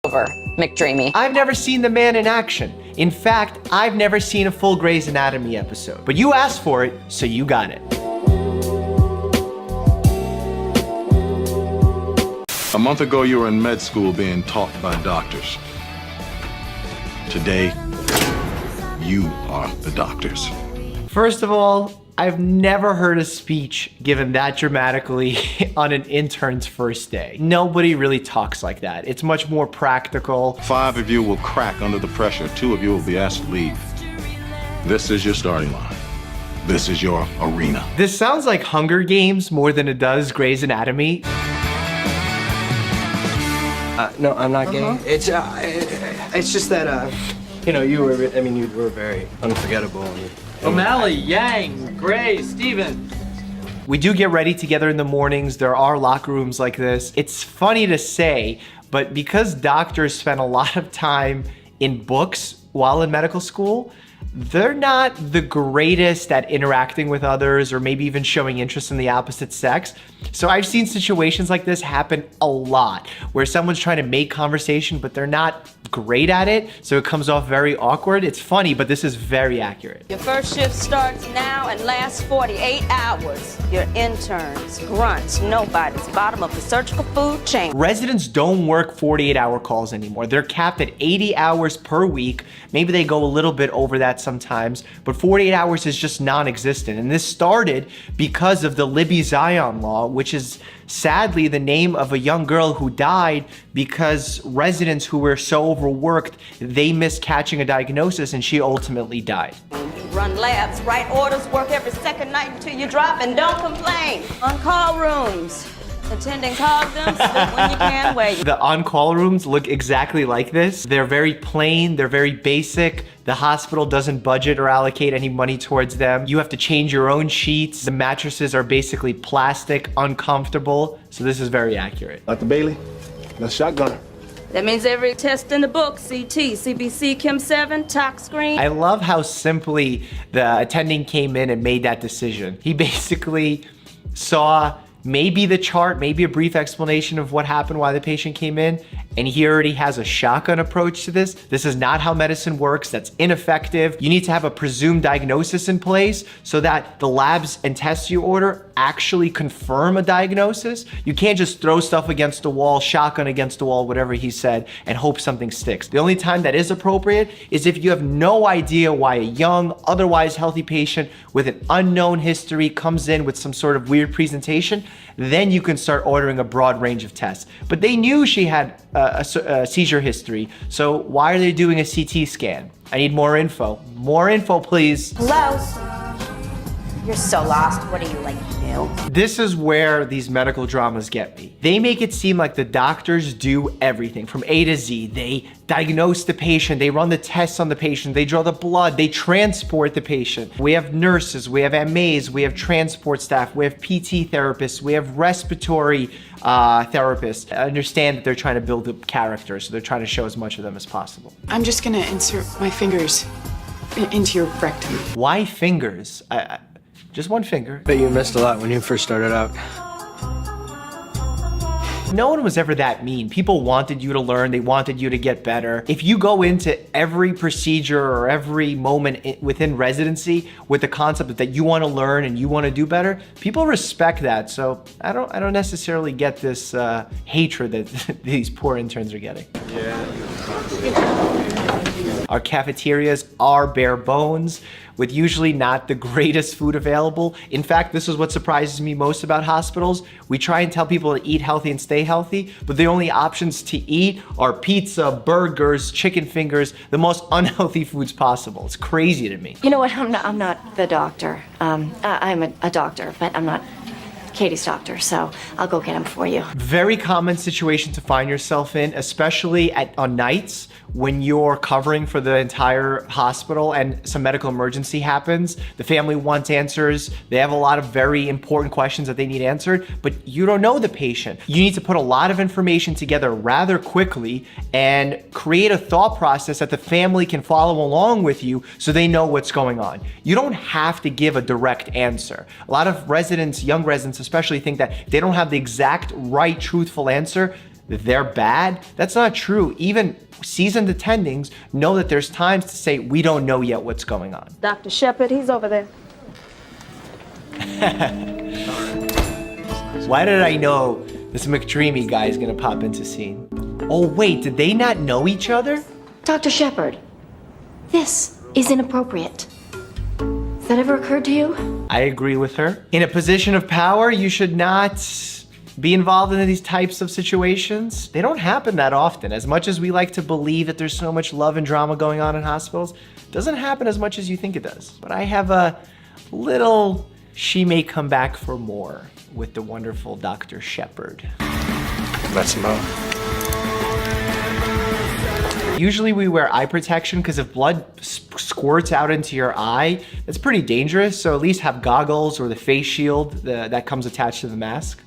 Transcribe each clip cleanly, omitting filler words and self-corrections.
over, McDreamy. I've never seen the man in action. In fact, I've never seen a full Grey's Anatomy episode. But you asked for it, so you got it. A month ago, you were in med school being taught by doctors. Today, you are the doctors. First of all, I've never heard a speech given that dramatically on an intern's first day. Nobody really talks like that. It's much more practical. 5 of you will crack under the pressure. 2 of you will be asked to leave. This is your starting line. This is your arena. This sounds like Hunger Games more than it does Grey's Anatomy. No, I'm not gay. It's just that, you know, you were very unforgettable. O'Malley, Yang, Gray, Steven. We do get ready together in the mornings. There are locker rooms like this. It's funny to say, but because doctors spend a lot of time in books while in medical school, they're not the greatest at interacting with others or maybe even showing interest in the opposite sex. So I've seen situations like this happen a lot, where someone's trying to make conversation, but they're not great at it, so it comes off very awkward. It's funny, but this is very accurate. Your first shift starts now and lasts 48 hours. Your interns, grunts, nobodies, bottom of the surgical food chain. Residents don't work 48-hour calls anymore. They're capped at 80 hours per week. Maybe they go a little bit over that sometimes, but 48 hours is just non-existent. And this started because of the Libby Zion law, which is sadly the name of a young girl who died because residents who were so overworked, they missed catching a diagnosis and she ultimately died. You run labs, write orders, work every second night until you drop, and don't complain. On-call rooms. Attending calls them, sleep when you can, wait. The on-call rooms look exactly like this. They're very plain, they're very basic. The hospital doesn't budget or allocate any money towards them. You have to change your own sheets. The mattresses are basically plastic, uncomfortable. So this is very accurate. Dr. Bailey, let's shotgun. That means every test in the book, CT, CBC, Chem 7, tox screen. I love how simply the attending came in and made that decision. He basically saw maybe the chart, maybe a brief explanation of what happened, why the patient came in, and he already has a shotgun approach to this. This is not how medicine works. That's ineffective. You need to have a presumed diagnosis in place so that the labs and tests you order actually confirm a diagnosis. You can't just throw stuff against the wall, shotgun against the wall, whatever he said, and hope something sticks. The only time that is appropriate is if you have no idea why a young, otherwise healthy patient with an unknown history comes in with some sort of weird presentation. Then you can start ordering a broad range of tests. But they knew she had a seizure history, so why are they doing a CT scan? I need more info. More info, please. Hello? You're so lost. What are you, like, new? This is where these medical dramas get me. They make it seem like the doctors do everything from A to Z. They diagnose the patient, they run the tests on the patient, they draw the blood, they transport the patient. We have nurses, we have MAs, we have transport staff, we have PT therapists, we have respiratory therapists. I understand that they're trying to build up character, so they're trying to show as much of them as possible. I'm just gonna insert my fingers into your rectum. Why fingers? Just one finger. Bet you missed a lot when you first started out. No one was ever that mean. People wanted you to learn, they wanted you to get better. If you go into every procedure or every moment within residency with the concept that you want to learn and you want to do better, people respect that. So I don't necessarily get this hatred that these poor interns are getting. Our cafeterias are bare bones, with usually not the greatest food available. In fact, this is what surprises me most about hospitals. We try and tell people to eat healthy and stay healthy, but the only options to eat are pizza, burgers, chicken fingers, the most unhealthy foods possible. It's crazy to me. You know what? I'm not the doctor. I'm a doctor, but I'm not Katie's doctor, so I'll go get him for you. Very common situation to find yourself in, especially on nights when you're covering for the entire hospital and some medical emergency happens. The family wants answers. They have a lot of very important questions that they need answered, but you don't know the patient. You need to put a lot of information together rather quickly and create a thought process that the family can follow along with you so they know what's going on. You don't have to give a direct answer. A lot of residents, young residents especially, think that if they don't have the exact right truthful answer, they're bad. That's not true. Even seasoned attendings know that there's times to say, we don't know yet what's going on. Dr. Shepard, he's over there. Why did I know this McDreamy guy is gonna pop into scene? Oh wait, did they not know each other? Dr. Shepard, this is inappropriate. Has that ever occurred to you? I agree with her. In a position of power, you should not be involved in these types of situations. They don't happen that often. As much as we like to believe that there's so much love and drama going on in hospitals, it doesn't happen as much as you think it does. But I have a little she may come back for more with the wonderful Dr. Shepard. Let's move. Usually we wear eye protection because if blood squirts out into your eye, that's pretty dangerous. So at least have goggles or the face shield that comes attached to the mask.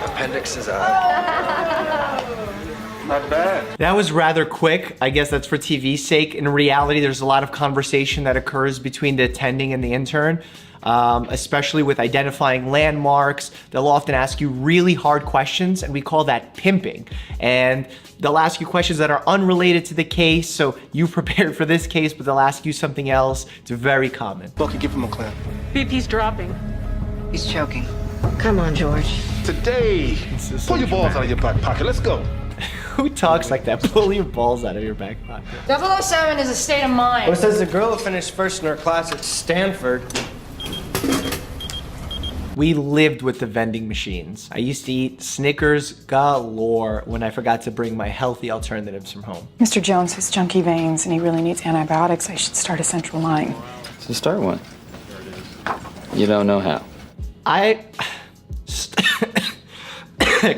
Appendix is out. Not bad. That was rather quick. I guess that's for TV's sake. In reality, there's a lot of conversation that occurs between the attending and the intern, especially with identifying landmarks. They'll often ask you really hard questions, and we call that pimping. And they'll ask you questions that are unrelated to the case, so you prepared for this case, but they'll ask you something else. It's very common. Bucky, give him a clap. BP's dropping. He's choking. Come on, George. Today, pull your balls out of your back pocket. Let's go. Who talks like that? Pull your balls out of your back pocket. 007 is a state of mind. Well, it says the girl who finished first in her class at Stanford. We lived with the vending machines. I used to eat Snickers galore when I forgot to bring my healthy alternatives from home. Mr. Jones has chunky veins and he really needs antibiotics. I should start a central line. So start one. You don't know how.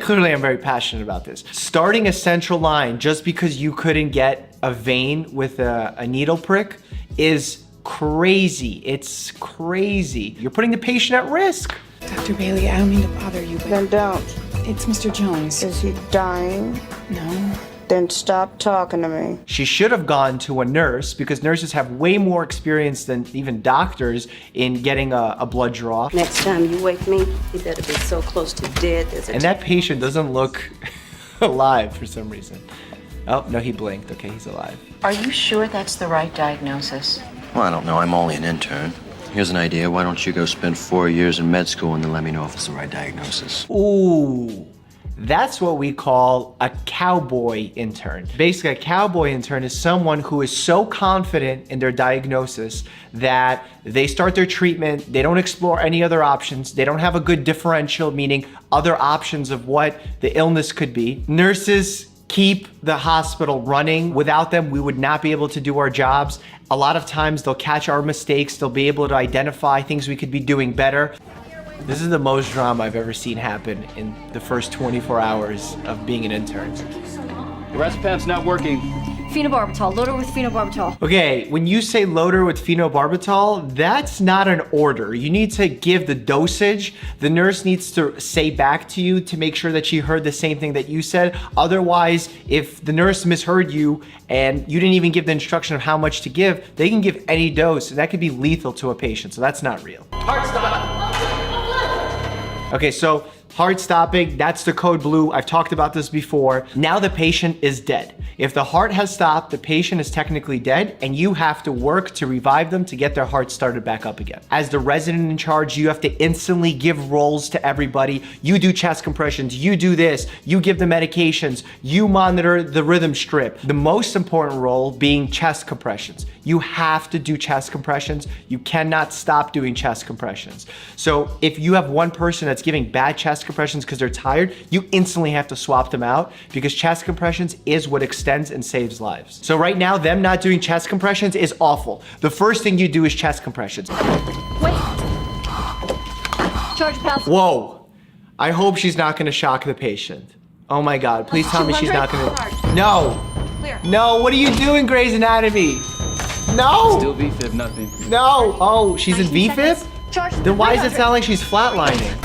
Clearly I'm very passionate about this. Starting a central line just because you couldn't get a vein with a needle prick is crazy. It's crazy. You're putting the patient at risk. Dr. Bailey, I don't mean to bother you, but Then don't. it's Mr. Jones. Is he dying? No. Then stop talking to me. She should have gone to a nurse because nurses have way more experience than even doctors in getting a blood draw. Next time you wake me, you better be so close to dead. There's a And that patient doesn't look alive for some reason. Oh, no, he blinked. Okay, he's alive. Are you sure that's the right diagnosis? Well, I don't know. I'm only an intern. Here's an idea. Why don't you go spend 4 years in med school and then let me know if it's the right diagnosis? Ooh, that's what we call a cowboy intern. Basically, a cowboy intern is someone who is so confident in their diagnosis that they start their treatment, they don't explore any other options, they don't have a good differential, meaning other options of what the illness could be. Nurses keep the hospital running. Without them, we would not be able to do our jobs. A lot of times they'll catch our mistakes, they'll be able to identify things we could be doing better. This is the most drama I've ever seen happen in the first 24 hours of being an intern. The Razapamp's not working. Phenobarbital. Load her with phenobarbital. Okay, when you say load her with phenobarbital, that's not an order. You need to give the dosage. The nurse needs to say back to you to make sure that she heard the same thing that you said. Otherwise, if the nurse misheard you and you didn't even give the instruction of how much to give, they can give any dose, and that could be lethal to a patient, so that's not real. Heart stop. Okay, so heart stopping, that's the code blue. I've talked about this before. Now the patient is dead. If the heart has stopped, the patient is technically dead, and you have to work to revive them to get their heart started back up again. As the resident in charge, you have to instantly give roles to everybody. You do chest compressions, you do this, you give the medications, you monitor the rhythm strip. The most important role being chest compressions. You have to do chest compressions. You cannot stop doing chest compressions. So if you have one person that's giving bad chest compressions because they're tired, you instantly have to swap them out because chest compressions is what extends and saves lives. So right now, them not doing chest compressions is awful. The first thing you do is chest compressions. Wait. Charge pulse. Whoa. I hope she's not gonna shock the patient. Oh my God, please tell me she's not gonna. No. No, what are you doing, Grey's Anatomy? No. Still VFib, nothing. No. Oh, she's in 19 VFib? seconds. Charge Then why does it 300. sound like she's flatlining?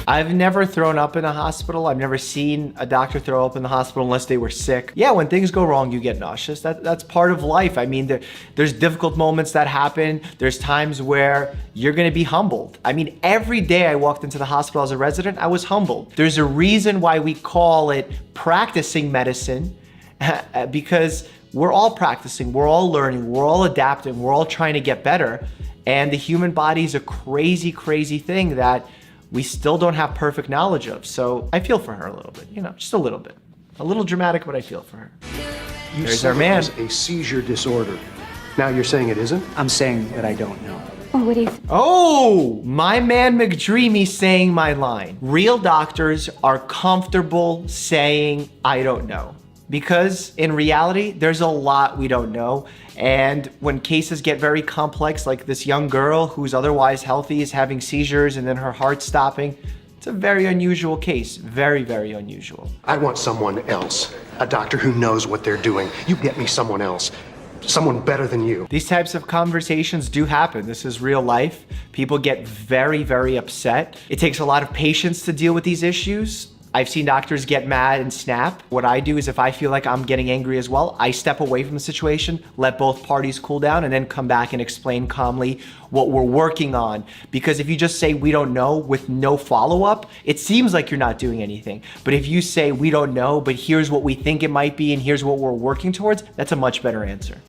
I've never thrown up in a hospital. I've never seen a doctor throw up in the hospital unless they were sick. Yeah, when things go wrong, you get nauseous. That's part of life. I mean, there's difficult moments that happen. There's times where you're gonna be humbled. I mean, every day I walked into the hospital as a resident, I was humbled. There's a reason why we call it practicing medicine, because we're all practicing, we're all learning, we're all adapting, we're all trying to get better. And the human body is a crazy, crazy thing that we still don't have perfect knowledge of. So I feel for her a little bit, you know, just a little bit. A little dramatic, but I feel for her. There's our man. A seizure disorder. Now you're saying it isn't? I'm saying that I don't know. Well, what do you Oh, my man McDreamy saying my line. Real doctors are comfortable saying, I don't know. Because in reality, there's a lot we don't know. And when cases get very complex, like this young girl who's otherwise healthy is having seizures and then her heart's stopping, it's a very unusual case. Very, very unusual. I want someone else. A doctor who knows what they're doing. You get me someone else. Someone better than you. These types of conversations do happen. This is real life. People get very, very upset. It takes a lot of patience to deal with these issues. I've seen doctors get mad and snap. What I do is if I feel like I'm getting angry as well, I step away from the situation, let both parties cool down, and then come back and explain calmly what we're working on. Because if you just say we don't know with no follow-up, it seems like you're not doing anything. But if you say we don't know, but here's what we think it might be and here's what we're working towards, that's a much better answer.